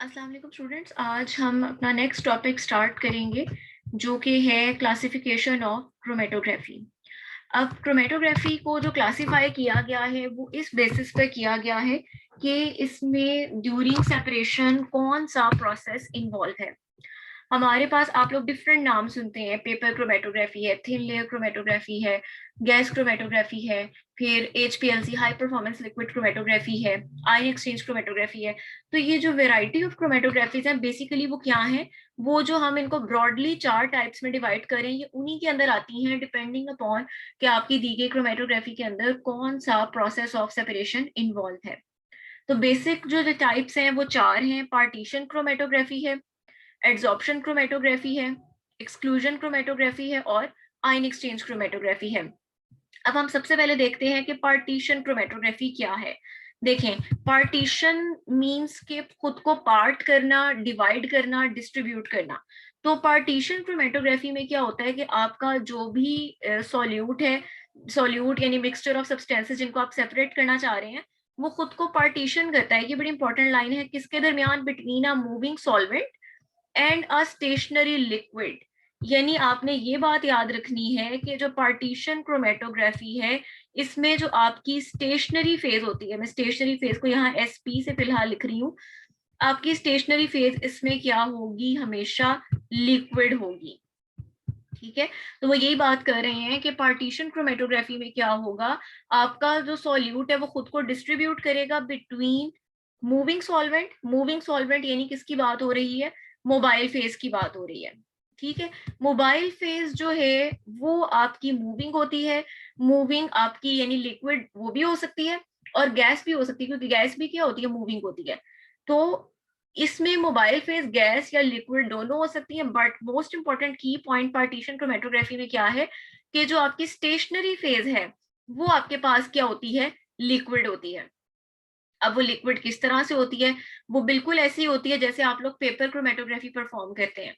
अस्सलाम वालेकुम स्टूडेंट्स, आज हम अपना नेक्स्ट टॉपिक स्टार्ट करेंगे जो कि है क्लासिफिकेशन ऑफ क्रोमेटोग्राफी। अब क्रोमेटोग्राफी को जो क्लासिफाई किया गया है वो इस बेसिस पर किया गया है कि इसमें ड्यूरिंग सेपरेशन कौन सा प्रोसेस इन्वॉल्व है। हमारे पास आप लोग डिफरेंट नाम सुनते हैं, पेपर क्रोमेटोग्राफी है, थिन लेयर क्रोमेटोग्राफी है, गैस क्रोमेटोग्राफी है, फिर HPLC high performance liquid chromatography है, आयन एक्सचेंज क्रोमेटोग्राफी है। तो ये जो वेराइटी ऑफ क्रोमेटोग्राफीज है बेसिकली वो क्या है, वो जो हम इनको ब्रॉडली 4 टाइप्स में डिवाइड करें ये उन्हीं के अंदर आती हैं, डिपेंडिंग अपॉन कि आपकी दी गई क्रोमेटोग्राफी के अंदर कौन सा प्रोसेस ऑफ सेपरेशन इन्वॉल्व है। तो बेसिक जो टाइप्स हैं वो 4 हैं। पार्टीशन क्रोमेटोग्राफी है, एड्सॉर्प्शन क्रोमेटोग्राफी है, एक्सक्लूजन क्रोमेटोग्राफी है और आयन एक्सचेंज क्रोमेटोग्राफी है। अब हम सबसे पहले देखते हैं कि पार्टीशन क्रोमेटोग्राफी क्या है। देखें, पार्टीशन मींस के खुद को पार्ट करना, डिवाइड करना, डिस्ट्रीब्यूट करना। तो पार्टीशन क्रोमेटोग्राफी में क्या होता है कि आपका जो भी सॉल्यूट है, सॉल्यूट यानी मिक्सचर ऑफ सब्सटेंसेस जिनको आप सेपरेट करना चाह रहे हैं, वो खुद को पार्टीशन करता है। ये बड़ी इंपॉर्टेंट लाइन है, किसके दरमियान, between a moving solvent and a stationary liquid. यानी आपने ये बात याद रखनी है कि जो पार्टीशन क्रोमेटोग्राफी है इसमें जो आपकी स्टेशनरी फेज होती है, मैं स्टेशनरी फेज को यहाँ एसपी से फिलहाल लिख रही हूँ, आपकी स्टेशनरी फेज इसमें क्या होगी, हमेशा लिक्विड होगी। ठीक है, तो वो यही बात कर रहे हैं कि पार्टीशन क्रोमेटोग्राफी में क्या होगा, आपका जो सॉल्यूट है वो खुद को डिस्ट्रीब्यूट करेगा between moving solvent. Moving solvent यानी किसकी बात हो रही है, मोबाइल फेज की बात हो रही है। ठीक है, मोबाइल फेज जो है वो आपकी मूविंग होती है। मूविंग आपकी यानी लिक्विड वो भी हो सकती है और गैस भी हो सकती है, क्योंकि गैस भी क्या होती है, मूविंग होती है। तो इसमें मोबाइल फेज गैस या लिक्विड दोनों हो सकती है, बट मोस्ट इंपॉर्टेंट की पॉइंट पार्टीशन क्रोमेटोग्राफी में क्या है कि जो आपकी स्टेशनरी फेज है वो आपके पास क्या होती है, लिक्विड होती है। अब वो लिक्विड किस तरह से होती है, वो बिल्कुल ऐसी होती है जैसे आप लोग पेपर क्रोमेटोग्राफी परफॉर्म करते हैं।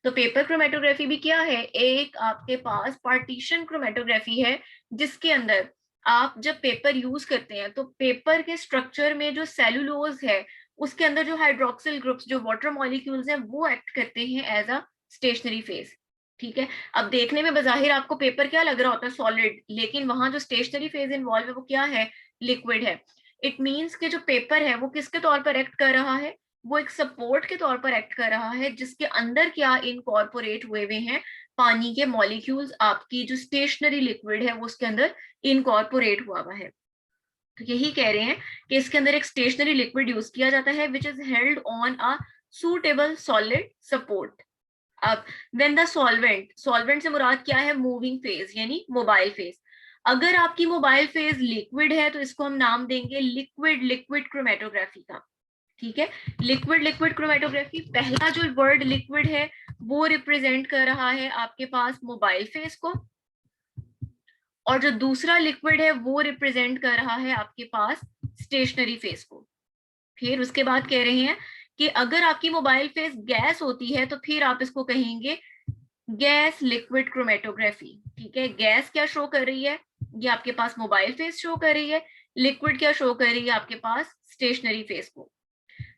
तो पेपर क्रोमेटोग्राफी भी क्या है, एक आपके पास पार्टीशन क्रोमेटोग्राफी है जिसके अंदर आप जब पेपर यूज करते हैं तो पेपर के स्ट्रक्चर में जो सेलुलोज है उसके अंदर जो हाइड्रोक्सिल ग्रुप्स, जो वाटर मॉलिक्यूल्स हैं, वो एक्ट करते हैं एज अ स्टेशनरी फेज। ठीक है, अब देखने में बजाहिर आपको पेपर क्या लग रहा होता है, सॉलिड, लेकिन वहां जो स्टेशनरी फेज इन्वॉल्व है वो क्या है, लिक्विड है। इट मीन्स कि जो पेपर है वो किसके तौर पर एक्ट कर रहा है, वो एक सपोर्ट के तौर पर एक्ट कर रहा है जिसके अंदर क्या इनकॉर्पोरेट हुए हुए हैं, पानी के मॉलिक्यूल्स। आपकी जो स्टेशनरी लिक्विड है वो उसके अंदर इनकॉर्पोरेट हुआ हुआ है। तो यही कह रहे हैं कि इसके अंदर एक स्टेशनरी लिक्विड यूज किया जाता है which is held on a suitable solid support. अब व्हेन द सॉल्वेंट, सॉल्वेंट से मुराद क्या है, मूविंग फेज यानी मोबाइल फेज। अगर आपकी मोबाइल फेज लिक्विड है तो इसको हम नाम देंगे लिक्विड लिक्विड क्रोमेटोग्राफी का। ठीक है, लिक्विड लिक्विड क्रोमेटोग्राफी, पहला जो वर्ड लिक्विड है वो रिप्रेजेंट कर रहा है आपके पास मोबाइल फेज को, और जो दूसरा लिक्विड है वो रिप्रेजेंट कर रहा है आपके पास स्टेशनरी फेज को। फिर उसके बाद कह रहे हैं कि अगर आपकी मोबाइल फेज गैस होती है तो फिर आप इसको कहेंगे गैस लिक्विड क्रोमेटोग्राफी। ठीक है, गैस क्या शो कर रही है, ये आपके पास मोबाइल फेज शो कर रही है, लिक्विड क्या शो कर रही है आपके पास, स्टेशनरी फेज को।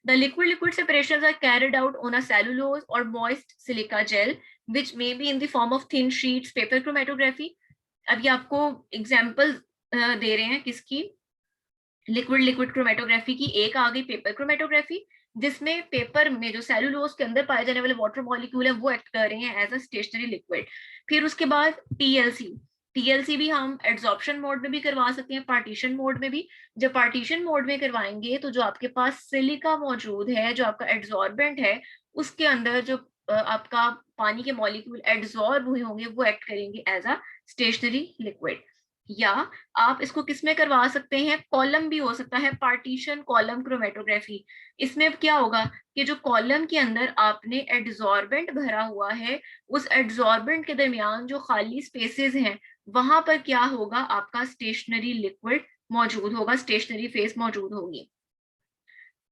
The liquid-liquid separations are carried out on a cellulose or moist silica gel, which may be in the form of thin sheets, paper chromatography. अब ये आपको एग्जाम्पल दे रहे हैं किसकी, लिक्विड लिक्विड क्रोमेटोग्राफी की। एक आ गई पेपर क्रोमेटोग्राफी जिसमें पेपर में जो सेलुलोज के अंदर पाए जाने वाले वाटर मॉलिक्यूल है वो एक्ट कर रहे हैं एज अ स्टेशनरी लिक्विड। फिर उसके बाद टीएलसी, टीएलसी भी हम एड्सॉर्प्शन मोड में भी करवा सकते हैं, पार्टीशन मोड में भी। जब पार्टीशन मोड में करवाएंगे तो जो आपके पास सिलिका मौजूद है, जो आपका एड्सॉर्बेंट है, उसके अंदर जो आपका पानी के मॉलिक्यूल एड्सॉर्ब हुए होंगे वो एक्ट करेंगे एज अ स्टेशनरी लिक्विड। या आप इसको किस में करवा सकते हैं, कॉलम भी हो सकता है, पार्टीशन कॉलम क्रोमेटोग्राफी। इसमें क्या होगा कि जो कॉलम के अंदर आपने एड्सॉर्बेंट भरा हुआ है, उस एड्सॉर्बेंट के दरमियान जो खाली स्पेसेस हैं वहां पर क्या होगा, आपका स्टेशनरी लिक्विड मौजूद होगा, स्टेशनरी फेस मौजूद होगी।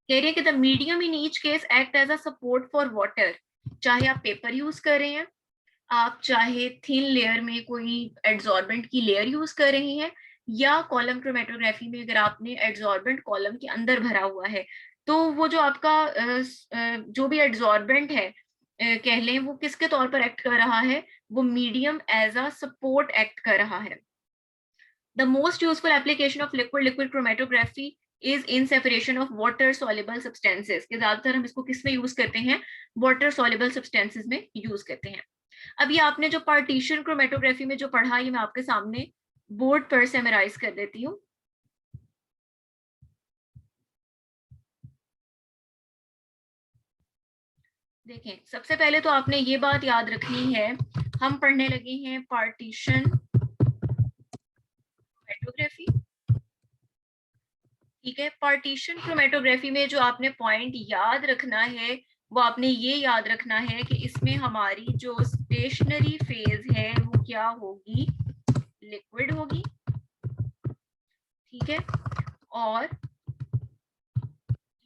कह रहे हैं कि the medium in each case act as a support for water. चाहे आप पेपर यूज कर रहे हैं, आप चाहे थिन लेयर में कोई एड्सॉर्बेंट की लेयर यूज कर रहे हैं, या कॉलम क्रोमेटोग्राफी में अगर आपने एड्सॉर्बेंट कॉलम के अंदर भरा हुआ है, तो वो जो आपका जो भी एड्सॉर्बेंट है कह लें, वो किसके तौर पर एक्ट कर रहा है, वो medium as a support act कर रहा है। The most useful application of liquid liquid chromatography is in separation of water soluble substances, कि ज्यादातर हम इसको किस में यूज करते हैं, वाटर सॉल्युबल सब्सटेंसेस में यूज करते हैं। अब ये आपने जो पार्टीशन क्रोमेटोग्राफी में जो पढ़ा, ये मैं आपके सामने बोर्ड पर समराइज कर देती हूँ। देखें, सबसे पहले तो आपने ये बात याद रखनी है, हम पढ़ने लगे हैं पार्टीशन क्रोमेटोग्राफी। ठीक है, पार्टीशन क्रोमेटोग्राफी में जो आपने पॉइंट याद रखना है, वो आपने ये याद रखना है कि इसमें हमारी जो स्टेशनरी फेज है वो क्या होगी, लिक्विड होगी। ठीक है, और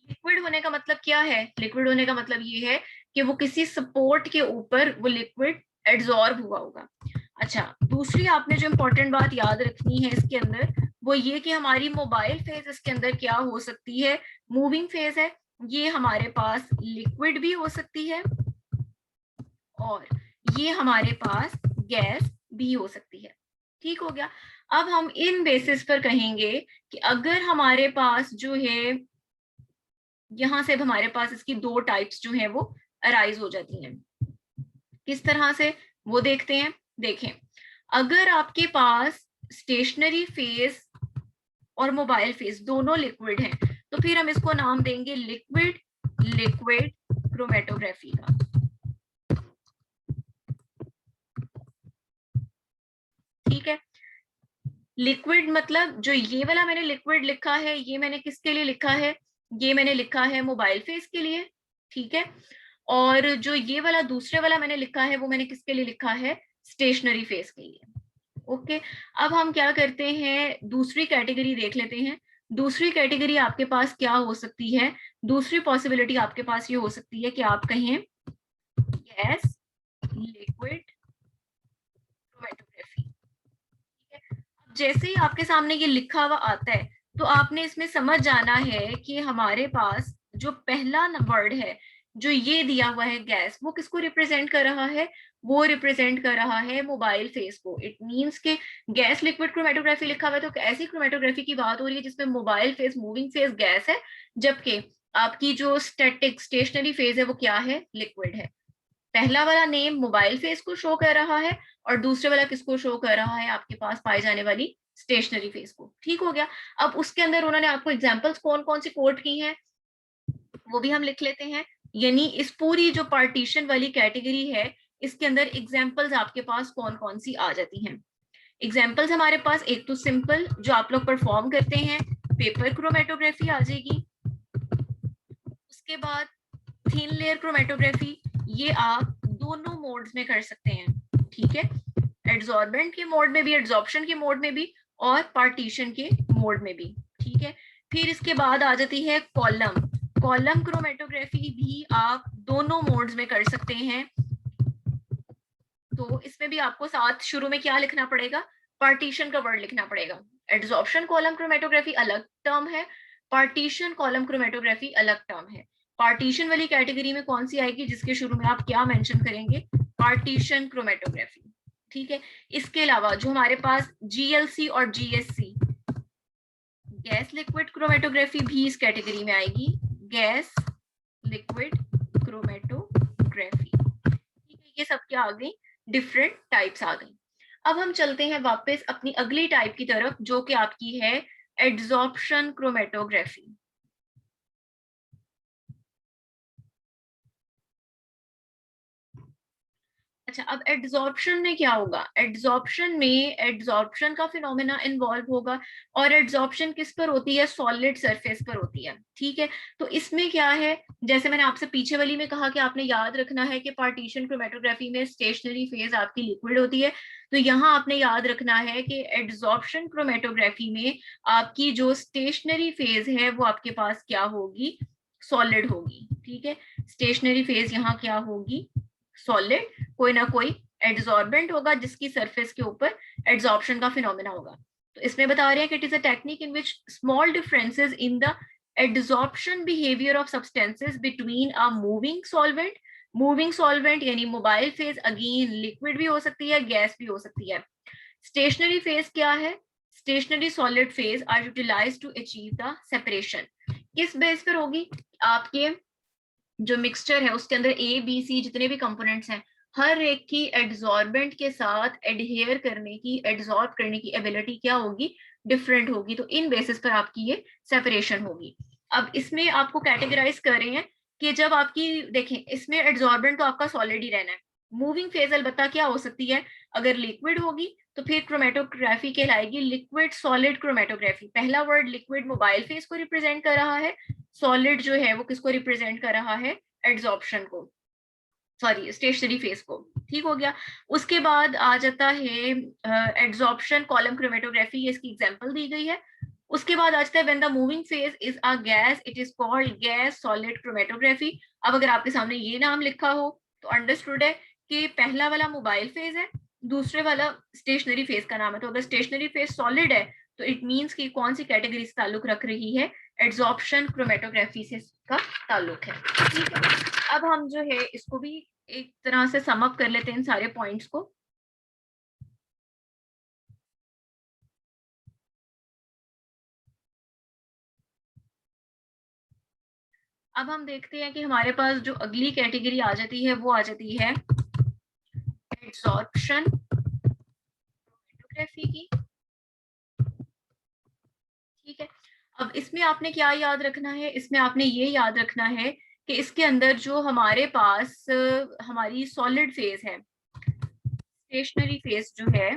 लिक्विड होने का मतलब क्या है, लिक्विड होने का मतलब ये है कि वो किसी सपोर्ट के ऊपर वो लिक्विड एड्सॉर्ब हुआ होगा। अच्छा, दूसरी आपने जो इंपॉर्टेंट बात याद रखनी है इसके अंदर, वो ये कि हमारी मोबाइल फेज इसके अंदर क्या हो सकती है, मूविंग फेज है, ये हमारे पास लिक्विड भी हो सकती है और ये हमारे पास गैस भी हो सकती है। ठीक हो गया। अब हम इन बेसिस पर कहेंगे कि अगर हमारे पास जो है, यहां से अब हमारे पास इसकी दो टाइप्स जो है वो अराइज हो जाती हैं। किस तरह से, वो देखते हैं। देखें, अगर आपके पास स्टेशनरी फेज और मोबाइल फेज दोनों लिक्विड हैं, तो फिर हम इसको नाम देंगे लिक्विड लिक्विड क्रोमेटोग्राफी का। ठीक है, लिक्विड मतलब जो ये वाला मैंने लिक्विड लिखा है, ये मैंने किसके लिए लिखा है, ये मैंने लिखा है मोबाइल फेज के लिए। ठीक है, और जो ये वाला दूसरे वाला मैंने लिखा है, वो मैंने किसके लिए लिखा है, स्टेशनरी फेज के लिए। ओके, अब हम क्या करते हैं, दूसरी कैटेगरी देख लेते हैं। दूसरी कैटेगरी आपके पास क्या हो सकती है, दूसरी पॉसिबिलिटी आपके पास ये हो सकती है कि आप कहें गैस लिक्विड क्रोमेटोग्राफी। जैसे ही आपके सामने ये लिखा हुआ आता है, तो आपने इसमें समझ जाना है कि हमारे पास जो पहला वर्ड है, जो ये दिया हुआ है गैस, वो किसको रिप्रेजेंट कर रहा है, वो रिप्रेजेंट कर रहा है मोबाइल फेज को। इट मींस के गैस लिक्विड क्रोमेटोग्राफी लिखा हुआ है, तो ऐसी क्रोमेटोग्राफी की बात हो रही है जिसमें mobile phase moving phase gas है, जबकि आपकी जो स्टैटिक स्टेशनरी फेज है वो क्या है, लिक्विड है। पहला वाला नेम मोबाइल फेज को शो कर रहा है और दूसरे वाला किसको शो कर रहा है, आपके पास पाई जाने वाली स्टेशनरी फेज को। ठीक हो गया। अब उसके अंदर उन्होंने आपको एग्जांपल्स कौन कौन सी कोट की हैं वो भी हम लिख लेते हैं। यानी इस पूरी जो पार्टीशन वाली कैटेगरी है, इसके अंदर एग्जांपल्स आपके पास कौन कौन सी आ जाती हैं। एग्जांपल्स हमारे पास, एक तो सिंपल जो आप लोग परफॉर्म करते हैं, पेपर क्रोमेटोग्राफी आ जाएगी। उसके बाद थिन लेयर क्रोमेटोग्राफी, ये आप दोनों मोड्स में कर सकते हैं। ठीक है, एड्सॉर्बेंट के मोड में भी, एड्सॉर्प्शन के मोड में भी, और पार्टीशन के मोड में भी। ठीक है, फिर इसके बाद आ जाती है कॉलम। कॉलम क्रोमेटोग्राफी भी आप दोनों मोड्स में कर सकते हैं। तो इसमें भी आपको साथ शुरू में क्या लिखना पड़ेगा, पार्टीशन का वर्ड लिखना पड़ेगा। एड्सॉर्प्शन कॉलम क्रोमेटोग्राफी अलग टर्म है, पार्टीशन कॉलम क्रोमेटोग्राफी अलग टर्म है। पार्टीशन वाली कैटेगरी में कौन सी आएगी, जिसके शुरू में आप क्या मेंशन करेंगे, पार्टीशन क्रोमेटोग्राफी। ठीक है, इसके अलावा जो हमारे पास जीएलसी और जीएससी, गैस लिक्विड क्रोमेटोग्राफी भी इस कैटेगरी में आएगी, गैस लिक्विड क्रोमेटोग्राफी। ठीक है, ये सब क्या आ गई, डिफरेंट टाइप्स आ गई। अब हम चलते हैं वापस अपनी अगली टाइप की तरफ, जो कि आपकी है एड्सॉर्प्शन क्रोमेटोग्राफी। अच्छा, अब एड्सॉर्प्शन में क्या होगा, एड्सॉर्प्शन में एड्सॉर्प्शन का फिनोमेना इन्वॉल्व होगा, और एड्सॉर्प्शन किस पर होती है, सॉलिड सरफेस पर होती है। ठीक है, तो इसमें क्या है, जैसे मैंने आपसे पीछे वाली में कहा कि आपने याद रखना है कि पार्टीशन क्रोमेटोग्राफी में स्टेशनरी फेज आपकी लिक्विड होती है, तो यहाँ आपने याद रखना है कि एड्सॉर्प्शन क्रोमेटोग्राफी में आपकी जो स्टेशनरी फेज है वो आपके पास क्या होगी, सॉलिड होगी। ठीक है, स्टेशनरी फेज यहाँ क्या होगी, सॉलिड, कोई ना कोई एड्सॉर्बेंट होगा जिसकी सरफेस के ऊपर एड्सॉर्प्शन का फिनोमेना होगा। तो इसमें बता रहे हैं कि it is a technique in which small differences in the adsorption behaviour of substances between a moving solvent यानी मोबाइल फेज, अगेन लिक्विड भी हो सकती है, गैस भी हो सकती है। स्टेशनरी फेज क्या है? Stationary solid phase are utilized to achieve the separation. किस बेस पर होगी? आपके जो मिक्सचर है उसके अंदर ए बी सी जितने भी कंपोनेंट्स हैं, हर एक की एड्सॉर्बेंट के साथ एडहेयर करने की, एड्सॉर्ब करने की एबिलिटी क्या होगी? डिफरेंट होगी। तो इन बेसिस पर आपकी ये सेपरेशन होगी। अब इसमें आपको कैटेगराइज कर रहे हैं कि जब आपकी, देखें इसमें एड्सॉर्बेंट तो आपका सॉलिड ही रहना है। मूविंग फेज अलबत्ता क्या हो सकती है? अगर लिक्विड होगी तो फिर क्रोमेटोग्राफी कहलाएगी लिक्विड सॉलिड क्रोमेटोग्राफी। पहला वर्ड लिक्विड मोबाइल फेज को रिप्रेजेंट कर रहा है, सॉलिड जो है वो किसको रिप्रेजेंट कर रहा है? एड्सॉर्प्शन को, सॉरी स्टेशनरी फेज को। ठीक हो गया। उसके बाद आ जाता है एड्सॉर्प्शन कॉलम क्रोमेटोग्राफी, इसकी एग्जांपल दी गई है। उसके बाद आ जाता है when the moving phase is a gas it is called gas solid chromatography. अब अगर आपके सामने ये नाम लिखा हो तो अंडरस्टूड है कि पहला वाला मोबाइल फेज है, दूसरे वाला स्टेशनरी फेज का नाम है। तो अगर स्टेशनरी फेज सॉलिड है तो इट मींस कि कौन सी कैटेगरी से ताल्लुक रख रही है? एड्सॉर्प्शन क्रोमेटोग्राफी से इसका ताल्लुक है। ठीक है, अब हम जो है इसको भी एक तरह से सम अप कर लेते हैं इन सारे पॉइंट्स को। अब हम देखते हैं कि हमारे पास जो अगली कैटेगरी आ जाती है वो आ जाती है एड्सॉर्प्शन क्रोमेटोग्राफी की। ठीक है, अब इसमें आपने क्या याद रखना है? इसमें आपने ये याद रखना है कि इसके अंदर जो हमारे पास हमारी सॉलिड फेज है, स्टेशनरी फेज जो है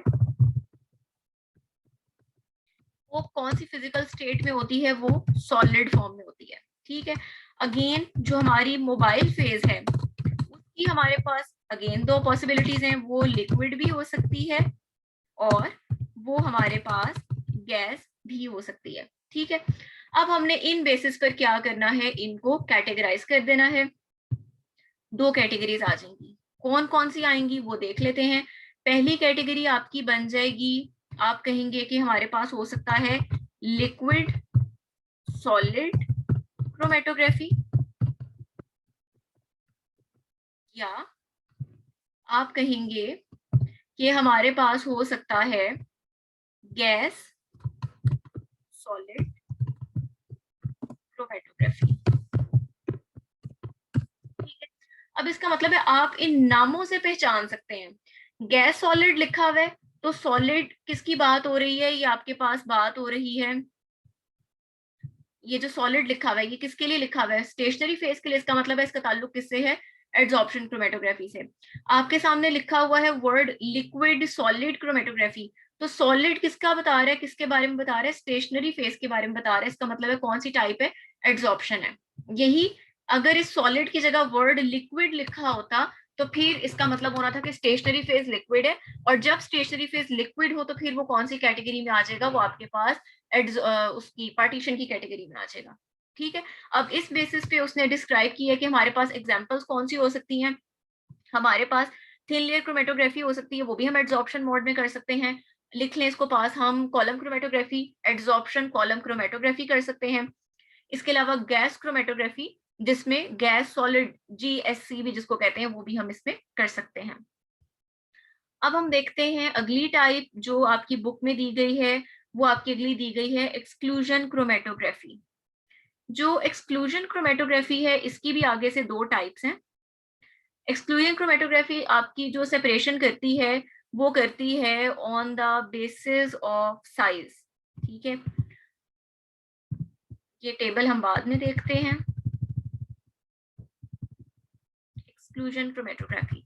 वो कौन सी फिजिकल स्टेट में होती है? वो सॉलिड फॉर्म में होती है। ठीक है, अगेन जो हमारी मोबाइल फेज है उसकी हमारे पास अगेन दो पॉसिबिलिटीज हैं, वो लिक्विड भी हो सकती है और वो हमारे पास गैस भी हो सकती है। ठीक है, अब हमने इन बेसिस पर क्या करना है? इनको कैटेगराइज कर देना है। दो कैटेगरीज आ जाएंगी। कौन कौन सी आएंगी वो देख लेते हैं। पहली कैटेगरी आपकी बन जाएगी, आप कहेंगे कि हमारे पास हो सकता है लिक्विड सॉलिड क्रोमेटोग्राफी, या आप कहेंगे कि हमारे पास हो सकता है गैस सॉलिड क्रोमेटोग्राफी। ठीक है, अब इसका मतलब है आप इन नामों से पहचान सकते हैं। गैस सॉलिड लिखा हुआ है तो सॉलिड किसकी बात हो रही है? ये आपके पास बात हो रही है, ये जो सॉलिड लिखा हुआ है ये किसके लिए लिखा हुआ है? स्टेशनरी फेज के लिए। इसका मतलब है इसका ताल्लुक किससे है? एड्सॉर्प्शन क्रोमेटोग्राफी से। आपके सामने लिखा हुआ है वर्ड लिक्विड सॉलिड क्रोमेटोग्राफी, तो सॉलिड किसका बता रहा है? किसके बारे में बता रहा है? स्टेशनरी फेज के बारे में बता रहा है। इसका मतलब है कौन सी टाइप है? एड्सॉर्प्शन है। यही अगर इस सॉलिड की जगह वर्ड लिक्विड लिखा होता तो फिर इसका मतलब होना था कि स्टेशनरी फेज लिक्विड है, और जब स्टेशनरी फेज लिक्विड हो तो फिर वो कौन सी कैटेगरी में आ जाएगा? वो आपके पास उसकी पार्टीशन की कैटेगरी में आ जाएगा। ठीक है, अब इस बेसिस पे उसने डिस्क्राइब किया है कि हमारे पास एग्जांपल्स कौन सी हो सकती हैं। हमारे पास थिन लेयर क्रोमेटोग्राफी हो सकती है, वो भी हम एड्सॉर्प्शन मोड में कर सकते हैं। लिख लें इसको पास, हम column chromatography adsorption column chromatography कर सकते हैं। इसके अलावा गैस क्रोमेटोग्राफी जिसमें गैस सॉलिड GSC भी जिसको कहते हैं वो भी हम इसमें कर सकते हैं। अब हम देखते हैं अगली टाइप जो आपकी बुक में दी गई है, वो आपकी अगली दी गई है एक्सक्लूजन क्रोमेटोग्राफी। जो एक्सक्लूजन क्रोमेटोग्राफी है इसकी भी आगे से दो टाइप्स हैं। एक्सक्लूजन क्रोमेटोग्राफी आपकी जो सेपरेशन करती है वो करती है on the basis of size. ठीक है, ये टेबल हम बाद में देखते हैं। Exclusion chromatography.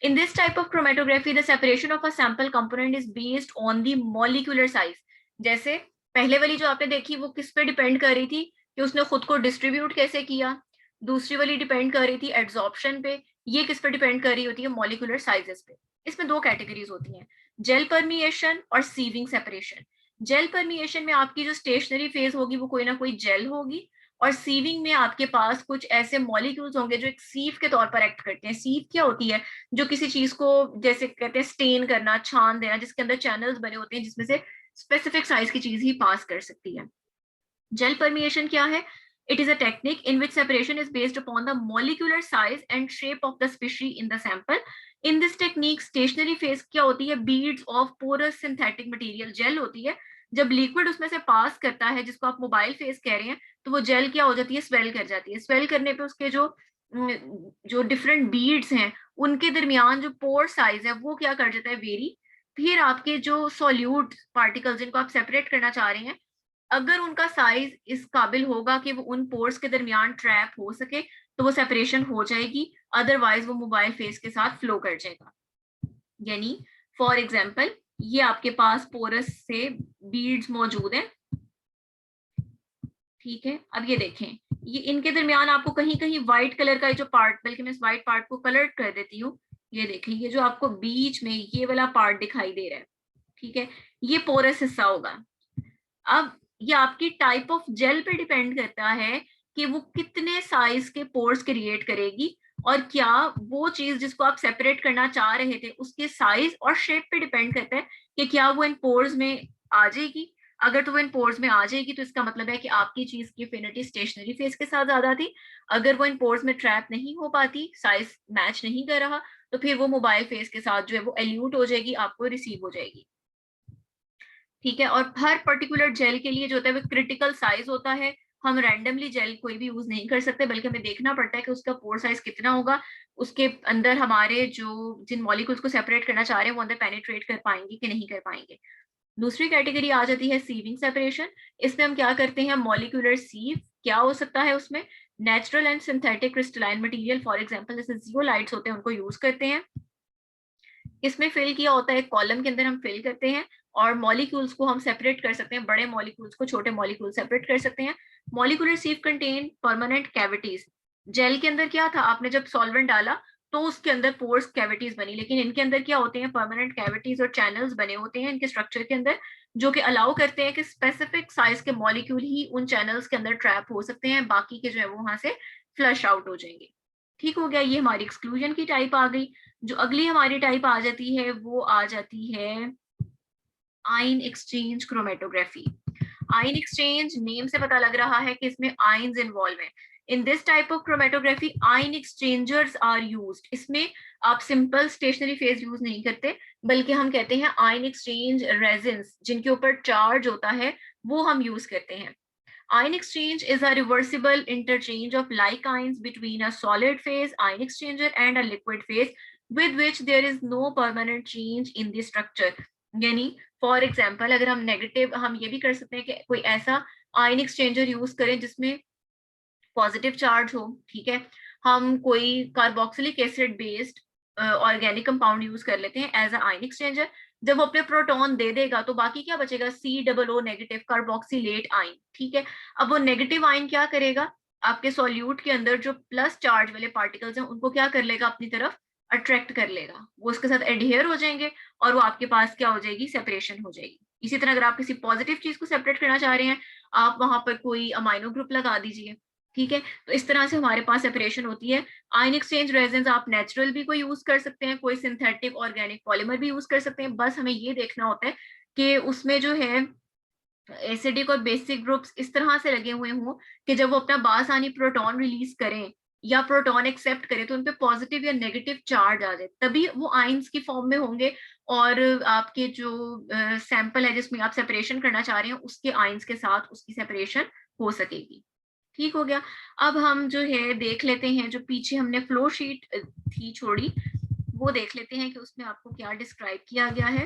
In this type of chromatography, the separation of a sample component is based on the molecular size. जैसे पहले वाली जो आपने देखी वो किस पे डिपेंड कर रही थी कि उसने खुद को डिस्ट्रीब्यूट कैसे किया, दूसरी वाली डिपेंड कर रही थी एड्सॉर्प्शन पे, ये किस पे डिपेंड कर रही होती है? मॉलिक्यूलर साइजेस पे। इसमें दो कैटेगरीज होती हैं, जेल परमिएशन और सीविंग सेपरेशन। जेल परमिएशन में आपकी जो स्टेशनरी फेज होगी वो कोई ना कोई जेल होगी, और सीविंग में आपके पास कुछ ऐसे मॉलिक्यूल्स होंगे जो एक सीव के तौर पर एक्ट करते हैं। सीव क्या होती है? जो किसी चीज को जैसे कहते हैं स्टेन करना, छान देना, जिसके अंदर चैनल्स बने होते हैं जिसमें से स्पेसिफिक साइज की चीज ही पास कर सकती है। जेल परमिएशन क्या है? It is a technique in which separation is based upon the molecular size and shape of the species in the sample. In this technique, stationary phase क्या होती है? Beads of porous synthetic material, gel होती है. जब liquid उसमें से पास करता है, जिसको आप मोबाइल फेज कह रहे हैं, तो वो जेल क्या हो जाती है? स्वेल कर जाती है. स्वेल करने पे उसके जो डिफरेंट बीड्स हैं, उनके दरमियान जो पोर साइज है वो क्या कर जाता है? वेरी. फिर आपके जो सॉल्यूट पार्टिकल्स जिनको आप सेपरेट करना चाह रहे हैं, अगर उनका साइज इस काबिल होगा कि वो उन पोर्स के दरमियान ट्रैप हो सके, तो वो सेपरेशन हो जाएगी. अदरवाइज वो मोबाइल फेस के साथ फ्लो कर जाएगा. यानी फॉर एग्जाम्पल, ये आपके पास पोरस से बीड्स मौजूद हैं. ठीक है, अब ये देखें, ये इनके दरमियान आपको कहीं कहीं व्हाइट कलर का जो पार्ट, बल्कि मैं इस व्हाइट पार्ट को कलर कर देती हूँ. ये देखें, ये जो आपको बीच में ये वाला पार्ट दिखाई दे रहा है, ठीक है, ये पोरस हिस्सा होगा. अब ये आपकी टाइप ऑफ जेल पे डिपेंड करता है कि वो कितने साइज के पोर्स क्रिएट करेगी, और क्या वो चीज जिसको आप सेपरेट करना चाह रहे थे उसके साइज और शेप पे डिपेंड करता है कि क्या वो इन पोर्स में आ जाएगी. अगर तो वो इन पोर्स में आ जाएगी तो इसका मतलब है कि आपकी चीज की एफिनिटी स्टेशनरी फेज के साथ ज्यादा थी. अगर वो इन पोर्स में ट्रैप नहीं हो पाती, साइज मैच नहीं कर रहा, तो फिर वो मोबाइल फेज के साथ जो है वो एल्यूट हो जाएगी, आपको रिसीव हो जाएगी. ठीक है, और हर पर्टिकुलर जेल के लिए जो होता है वो क्रिटिकल साइज होता है. हम रैंडमली जेल कोई भी यूज नहीं कर सकते, बल्कि हमें देखना पड़ता है कि उसका पोर साइज कितना होगा, उसके अंदर हमारे जो जिन मॉलिक्यूल्स को सेपरेट करना चाह रहे हैं वो अंदर पेनिट्रेट कर पाएंगे कि नहीं कर पाएंगे. दूसरी कैटेगरी आ जाती है सीविंग सेपरेशन. इसमें हम क्या करते हैं? मॉलिक्यूलर सीव. क्या हो सकता है उसमें? Natural and synthetic crystalline material, for example जैसे जियोलाइट्स होते हैं, उनको यूज करते हैं. इसमें फिल किया होता है, कॉलम के अंदर हम फिल करते हैं और मॉलिक्यूल्स को हम सेपरेट कर सकते हैं, बड़े मॉलिक्यूल्स को छोटे मॉलिक्यूल सेपरेट कर सकते हैं. Molecular sieve contain permanent cavities. Gel के अंदर क्या था? आपने जब सॉल्वेंट डाला तो उसके अंदर पोर्स कैविटीज बनी, लेकिन इनके अंदर क्या होते हैं? परमानेंट कैविटीज और चैनल्स बने होते हैं इनके स्ट्रक्चर के अंदर, जो कि अलाउ करते हैं कि स्पेसिफिक साइज के मॉलिक्यूल ही उन चैनल्स के अंदर ट्रैप हो सकते हैं, बाकी के जो है वो वहां से फ्लश आउट हो जाएंगे. ठीक हो गया, ये हमारी एक्सक्लूजन की टाइप आ गई. जो अगली हमारी टाइप आ जाती है वो आ जाती है ion exchange chromatography. Ion exchange name से पता लग रहा है कि इसमें आयन्स इन्वॉल्व हैं. In this type of chromatography ion exchangers are used. इसमें आप सिंपल स्टेशनरी फेज यूज नहीं करते, बल्कि हम कहते हैं आयन एक्सचेंज रेजिन्स, जिनके ऊपर चार्ज होता है, वो हम यूज करते हैं. Ion exchange is a reversible interchange of like ions between a solid phase ion exchanger and a liquid phase with which there is no permanent change in the structure. यानी for example, अगर हम negative, हम ये भी कर सकते हैं कि कोई ऐसा आयन एक्सचेंजर यूज करें जिसमें पॉजिटिव चार्ज हो. ठीक है, हम कोई carboxylic acid based organic compound use कर लेते हैं एज अ आयन एक्सचेंजर. जब वो अपने प्रोटॉन दे देगा तो बाकी क्या बचेगा? COO negative carboxylate ion. ठीक है, अब वो नेगेटिव आयन क्या करेगा? आपके सॉल्यूट के अंदर जो प्लस चार्ज वाले पार्टिकल्स हैं उनको क्या कर लेगा? अपनी तरफ अट्रैक्ट कर लेगा, वो उसके साथ एडहियर हो जाएंगे और वो आपके पास क्या हो जाएगी? सेपरेशन हो जाएगी. इसी तरह अगर आप किसी पॉजिटिव चीज को सेपरेट करना चाह रहे हैं, आप वहां पर कोई अमाइनो ग्रुप लगा दीजिए. ठीक है, तो इस तरह से हमारे पास सेपरेशन होती है. आयन एक्सचेंज रेजेंस आप नेचुरल भी कोई यूज कर सकते हैं, कोई सिंथेटिक ऑर्गेनिक पॉलीमर भी यूज कर सकते हैं. बस हमें ये देखना होता है कि उसमें जो है एसिडिक और बेसिक ग्रुप्स इस तरह से लगे हुए हों कि जब वो अपना बासानी प्रोटॉन रिलीज करें या प्रोटॉन एक्सेप्ट करें तो उनपे पॉजिटिव या नेगेटिव चार्ज आ जाए, तभी वो आयंस की फॉर्म में होंगे और आपके जो सैंपल है जिसमें आप सेपरेशन करना चाह रहे हैं उसके आयंस के साथ उसकी सेपरेशन हो सकेगी. ठीक हो गया. अब हम जो है देख लेते हैं, जो पीछे हमने फ्लो शीट थी छोड़ी, वो देख लेते हैं कि उसमें आपको क्या डिस्क्राइब किया गया है.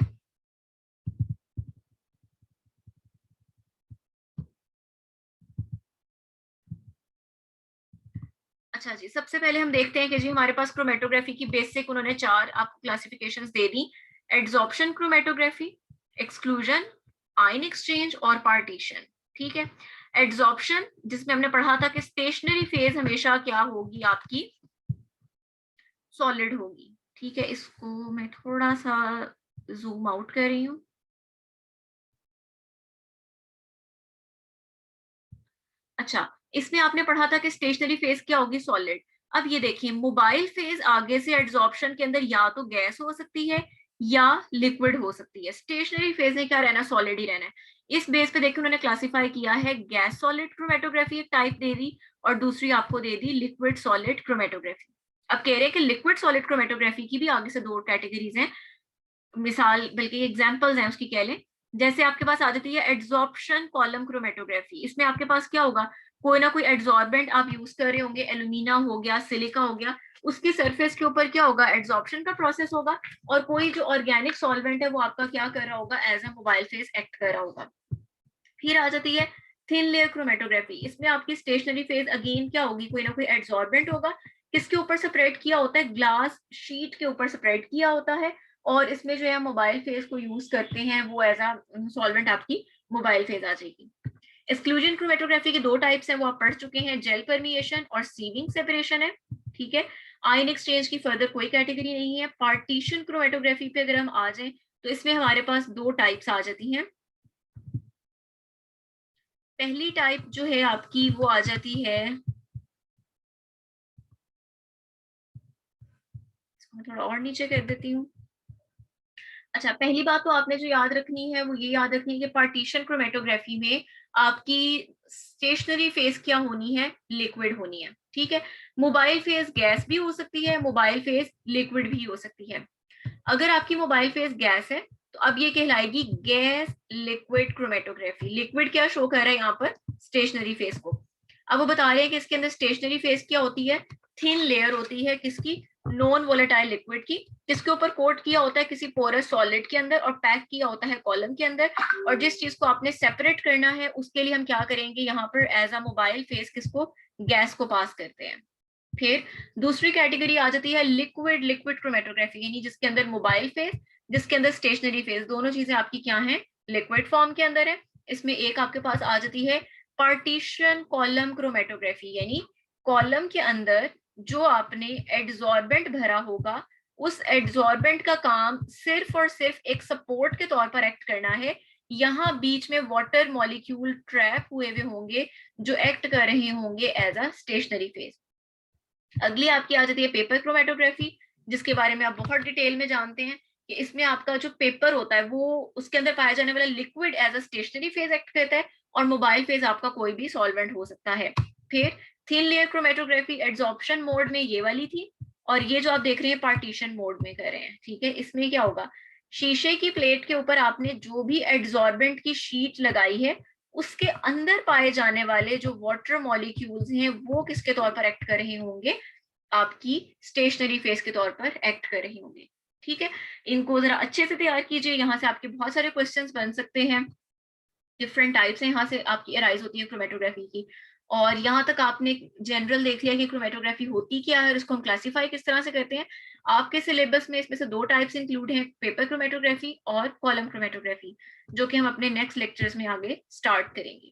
अच्छा जी, सबसे पहले हम देखते हैं कि जी हमारे पास क्रोमेटोग्राफी की बेसिक उन्होंने 4 आपको क्लासिफिकेशंस दे दी. Adsorption chromatography, exclusion, ion exchange और पार्टीशन. ठीक है, एड्सॉर्प्शन जिसमें हमने पढ़ा था कि स्टेशनरी फेज हमेशा क्या होगी? आपकी सॉलिड होगी. ठीक है, इसको मैं थोड़ा सा जूम आउट कर रही हूँ. अच्छा, इसमें आपने पढ़ा था कि स्टेशनरी फेज क्या होगी? सॉलिड. अब ये देखिए, मोबाइल फेज आगे से एड्सॉर्प्शन के अंदर या तो गैस हो सकती है या लिक्विड हो सकती है। स्टेशनरी फेज में क्या रहना, सॉलिड ही रहना है। इस बेस पे देखिए उन्होंने क्लासिफाई किया है, गैस सॉलिड क्रोमेटोग्राफी एक टाइप दे दी और दूसरी आपको दे दी लिक्विड सॉलिड क्रोमेटोग्राफी। अब कह रहे हैं कि लिक्विड सॉलिड क्रोमेटोग्राफी की भी आगे से दो कैटेगरीज हैं, मिसाल बल्कि एग्जांपल्स हैं उसकी कह लें। जैसे आपके पास आ जाती है एड्सॉर्प्शन कॉलम क्रोमेटोग्राफी। इसमें आपके पास क्या होगा, कोई ना कोई एड्सॉर्बेंट आप यूज कर रहे होंगे, एल्यूमिना हो गया, सिलिका हो गया, उसकी सरफेस के ऊपर क्या होगा, एड्सॉर्प्शन का प्रोसेस होगा और कोई जो ऑर्गेनिक सॉल्वेंट है वो आपका क्या कर रहा होगा, as a mobile phase act कर रहा होगा। फिर आ जाती है थिन लेयर क्रोमेटोग्राफी। इसमें आपकी स्टेशनरी फेज अगेन क्या होगी, कोई ना कोई एड्सॉर्बेंट होगा, किसके ऊपर स्प्रेड किया होता है, ग्लास शीट के ऊपर स्प्रेड किया होता है और इसमें जो है मोबाइल फेज को यूज करते हैं, वो एज अ सॉल्वेंट आपकी मोबाइल फेज आ जाएगी। एक्सक्लूजन क्रोमेटोग्राफी के दो टाइप्स हैं, वो आप पढ़ चुके हैं, जेल परमिएशन और सीविंग सेपरेशन है। ठीक है, आयन एक्सचेंज की फर्दर कोई कैटेगरी नहीं है। पार्टीशन क्रोमेटोग्राफी पे अगर हम आ जाएं तो इसमें हमारे पास दो टाइप्स आ जाती हैं। पहली टाइप जो है आपकी वो आ जाती है, इसको थोड़ा और नीचे कर देती हूँ। अच्छा, पहली बात तो आपने जो याद रखनी है वो ये याद रखनी है कि पार्टीशन क्रोमेटोग्राफी में आपकी स्टेशनरी फेज क्या होनी है, लिक्विड होनी है। ठीक है, मोबाइल फेज गैस भी हो सकती है, मोबाइल फेज लिक्विड भी हो सकती है। अगर आपकी मोबाइल फेज गैस है तो अब ये कहलाएगी गैस लिक्विड क्रोमेटोग्राफी। लिक्विड क्या शो कर रहा है यहाँ पर, स्टेशनरी फेज को। अब वो बता रहे हैं कि इसके अंदर स्टेशनरी फेज क्या होती है, थिन लेयर होती है किसकी, नॉन वोलेटाइल लिक्विड की, जिसके ऊपर कोट किया होता है किसी पोरस सॉलिड के अंदर और पैक किया होता है कॉलम के अंदर। और जिस चीज को आपने सेपरेट करना है उसके लिए हम क्या करेंगे, यहाँ पर एज अ मोबाइल फेज किसको, गैस को पास करते हैं। फिर दूसरी कैटेगरी आ जाती है लिक्विड लिक्विड क्रोमेटोग्राफी, यानी जिसके अंदर मोबाइल फेज, जिसके अंदर स्टेशनरी फेज, दोनों चीजें आपकी क्या है, लिक्विड फॉर्म के अंदर है। इसमें एक आपके पास आ जाती है पार्टीशन कॉलम क्रोमेटोग्राफी, यानी कॉलम के अंदर जो आपने एड्सॉर्बेंट भरा होगा, उस एड्सॉर्बेंट का काम सिर्फ और सिर्फ एक सपोर्ट के तौर पर एक्ट करना है। यहाँ बीच में वाटर मॉलिक्यूल ट्रैप हुए हुए होंगे जो एक्ट कर रहे होंगे एज अ स्टेशनरी फेज। अगली आपकी आ जाती है पेपर क्रोमेटोग्राफी, जिसके बारे में आप बहुत डिटेल में जानते हैं कि इसमें आपका जो पेपर होता है वो उसके अंदर पाया जाने वाला liquid as a stationary phase act करता है और मोबाइल फेज आपका कोई भी सॉल्वेंट हो सकता है। फिर thin layer chromatography adsorption mode में ये वाली थी और ये जो आप देख रहे हैं पार्टीशन मोड में कर रहे हैं। ठीक है, इसमें क्या होगा, शीशे की प्लेट के ऊपर आपने जो भी एड्सॉर्बेंट की शीट लगाई है उसके अंदर पाए जाने वाले जो वाटर मॉलिक्यूल्स हैं वो किसके तौर पर एक्ट कर रहे होंगे, आपकी स्टेशनरी फेज के तौर पर एक्ट कर रही होंगी। ठीक है, इनको जरा अच्छे से तैयार कीजिए, यहाँ से आपके बहुत सारे क्वेश्चंस बन सकते हैं। डिफरेंट टाइप्स हैं यहाँ से आपकी अराइज होती है क्रोमेटोग्राफी की। और यहाँ तक आपने जनरल देख लिया कि क्रोमेटोग्राफी होती क्या है और इसको हम क्लासिफाई किस तरह से करते हैं। आपके सिलेबस में इसमें से दो टाइप्स इंक्लूड हैं, पेपर क्रोमेटोग्राफी और कॉलम क्रोमेटोग्राफी, जो कि हम अपने नेक्स्ट लेक्चर्स में आगे स्टार्ट करेंगे।